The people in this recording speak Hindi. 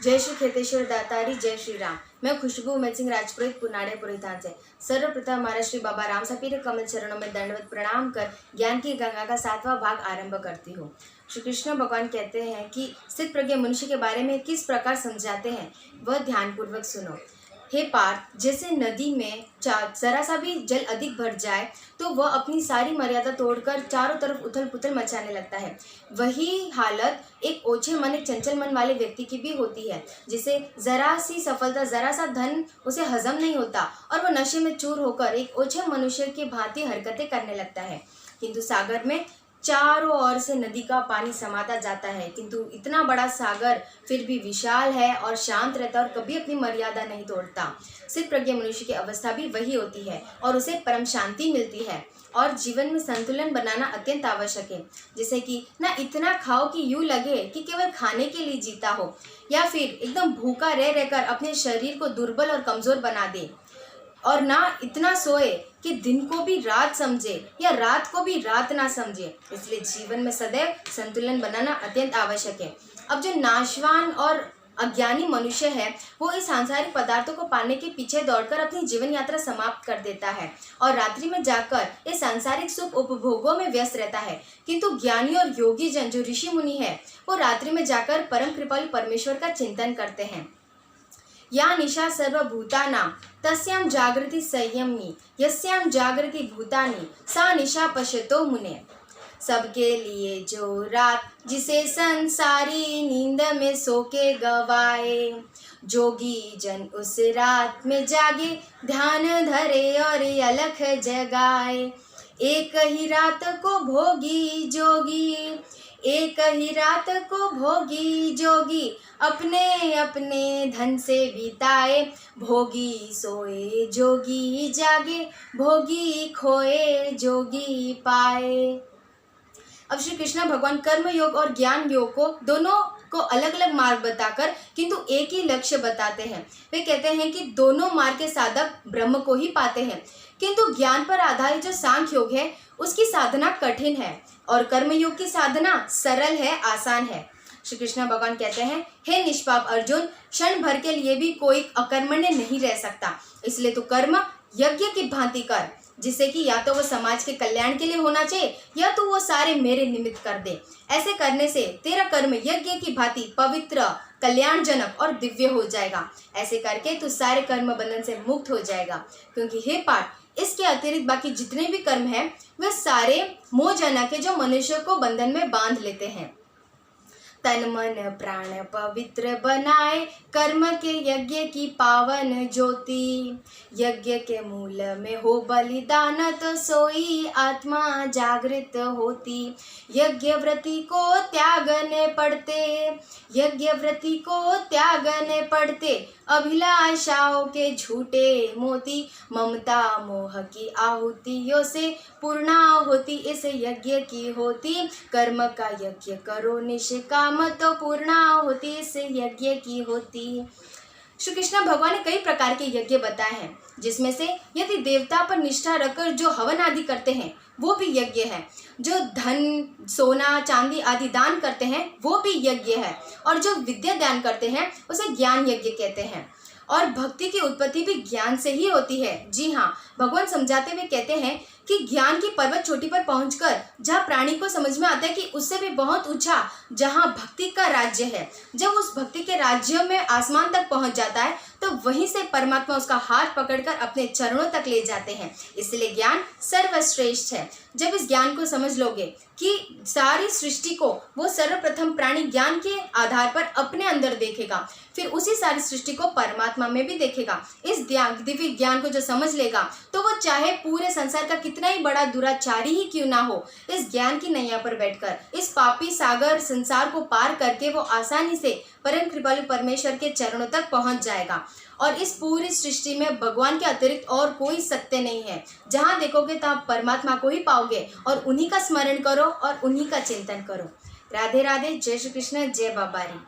जय श्री खेतेश्वर दातारी, जय श्री राम। मैं खुशबू उमेद सिंह राजपुरोहित पुनाड़े पुरोहितान से सर्वप्रथम महाराज श्री बाबा राम सपीर कमल चरणों में दंडवत प्रणाम कर ज्ञान की गंगा का 7वां भाग आरंभ करती हूँ। श्री कृष्ण भगवान कहते हैं कि स्थित प्रज्ञ मनुष्य के बारे में किस प्रकार समझाते हैं वह ध्यानपूर्वक सुनो। हे पार्थ, जैसे नदी में जरा सा भी जल अधिक भर जाए तो वह अपनी सारी मर्यादा तोड़कर चारों तरफ उथल पुथल मचाने लगता है। वही हालत एक ओछे मन, एक चंचल मन वाले व्यक्ति की भी होती है, जिसे जरा सी सफलता, जरा सा धन उसे हजम नहीं होता और वह नशे में चूर होकर एक ओछे मनुष्य की भांति हरकतें करने लगता है। किंतु सागर में चारों ओर से नदी का पानी समाता जाता है, किंतु इतना बड़ा सागर फिर भी विशाल है और शांत रहता है और कभी अपनी मर्यादा नहीं तोड़ता। स्थित प्रज्ञ मनुष्य की अवस्था भी वही होती है और उसे परम शांति मिलती है। और जीवन में संतुलन बनाना अत्यंत आवश्यक है, जैसे कि ना इतना खाओ कि यूँ लगे कि केवल खाने के लिए जीता हो, या फिर एकदम भूखा रह रहकर अपने शरीर को दुर्बल और कमज़ोर बना दे, और ना इतना सोए कि दिन को भी रात समझे या रात को भी रात ना समझे। इसलिए जीवन में सदैव संतुलन बनाना अत्यंत आवश्यक है। अब जो नाशवान और अज्ञानी मनुष्य है वो इस सांसारिक पदार्थों को पाने के पीछे दौड़कर अपनी जीवन यात्रा समाप्त कर देता है और रात्रि में जाकर इस सांसारिक सुख उपभोगों में व्यस्त रहता है। किंतु ज्ञानी और योगी जन, जो ऋषि मुनि है, वो रात्रि में जाकर परम कृपालु परमेश्वर का चिंतन करते हैं। या निशा सर्वभूतानां तस्यां जागृति संयमी यस्यां जागृति भूतानि सा निशा पश्यतो मुने। सबके लिए जो रात जिसे संसारी नींद में सो के गवाए, जोगी जन उस रात में जागे ध्यान धरे और अलख जगाए। एक ही रात को भोगी जोगी, एक ही रात को भोगी जोगी अपने अपने धन से बिताए। भोगी सोए जोगी जागे, भोगी खोए जोगी पाए। अब श्री कृष्ण भगवान कर्म योग और ज्ञान योग को दोनों को अलग अलग मार्ग बताकर किंतु एक ही लक्ष्य बताते हैं। वे कहते हैं कि दोनों मार्ग के साधक ब्रह्म को ही पाते हैं, किंतु ज्ञान पर आधारित जो सांख्य योग है उसकी साधना कठिन है और कर्म योग की साधना सरल है, आसान है। श्री कृष्ण भगवान कहते हैं, हे निष्पाप अर्जुन, क्षण भर के लिए भी कोई अकर्मण्य नहीं रह सकता। इसलिए तू कर्म यज्ञ की भांति कर, जिससे कि या तो वो समाज के कल्याण के लिए होना चाहिए या तो वो सारे मेरे निमित्त कर दे। ऐसे करने से तेरा कर्म यज्ञ की भांति पवित्र, कल्याणजनक और दिव्य हो जाएगा। ऐसे करके तू सारे कर्म बंधन से मुक्त हो जाएगा, क्योंकि हे पार्थ, इसके अतिरिक्त बाकी जितने भी कर्म हैं वे सारे मोहजनक है, जो मनुष्य को बंधन में बांध लेते हैं। तन मन प्राण पवित्र बनाए, कर्म के यज्ञ की पावन ज्योति। यज्ञ के मूल में हो बलिदान, तो सोई आत्मा जागृत होती। यज्ञ व्रति को त्यागने पड़ते, यज्ञ व्रति को त्यागने पड़ते, अभिलाषाओं के झूठे मोती। ममता मोह की आहुतियों से पूर्णा होती इस यज्ञ की होती। कर्म का यज्ञ करो निष्काम, तो पूर्णा होती इस यज्ञ की होती। श्री कृष्ण भगवान ने कई प्रकार के यज्ञ बताए हैं, जिसमें से यदि देवता पर निष्ठा रखकर जो हवन आदि करते हैं वो भी यज्ञ है। जो धन, सोना, चांदी आदि दान करते हैं वो भी यज्ञ है। और जो विद्या दान करते हैं उसे ज्ञान यज्ञ कहते हैं। और भक्ति की उत्पत्ति भी ज्ञान से ही होती है। जी हाँ, भगवान समझाते हुए कहते हैं कि ज्ञान की पर्वत चोटी पर पहुंचकर जहाँ प्राणी को समझ में आता है कि उससे भी बहुत ऊंचा जहाँ भक्ति का राज्य है, जब उस भक्ति के राज्य में आसमान तक पहुंच जाता है तो वहीं से परमात्मा उसका हाथ पकड़कर अपने चरणों तक ले जाते हैं। इसलिए ज्ञान सर्वश्रेष्ठ है। जब इस ज्ञान को समझ लोगे कि सारी सृष्टि को वो सर्वप्रथम प्राणी ज्ञान के आधार पर अपने अंदर देखेगा, फिर उसी सारी सृष्टि को परमात्मा में भी देखेगा। इस दिव्य ज्ञान को जो समझ लेगा तो वो चाहे पूरे संसार का कितना ही बड़ा दुराचारी ही क्यों ना हो, इस ज्ञान की नैया पर बैठकर इस पापी सागर संसार को पार करके वो आसानी से परम कृपालु परमेश्वर के चरणों तक पहुंच जाएगा। और इस पूरी सृष्टि में भगवान के अतिरिक्त और कोई सत्य नहीं है। जहाँ देखोगे तो आप परमात्मा को ही पाओगे और उन्हीं का स्मरण करो और उन्हीं का चिंतन करो। राधे राधे, जय श्री कृष्ण, जय बाबा री।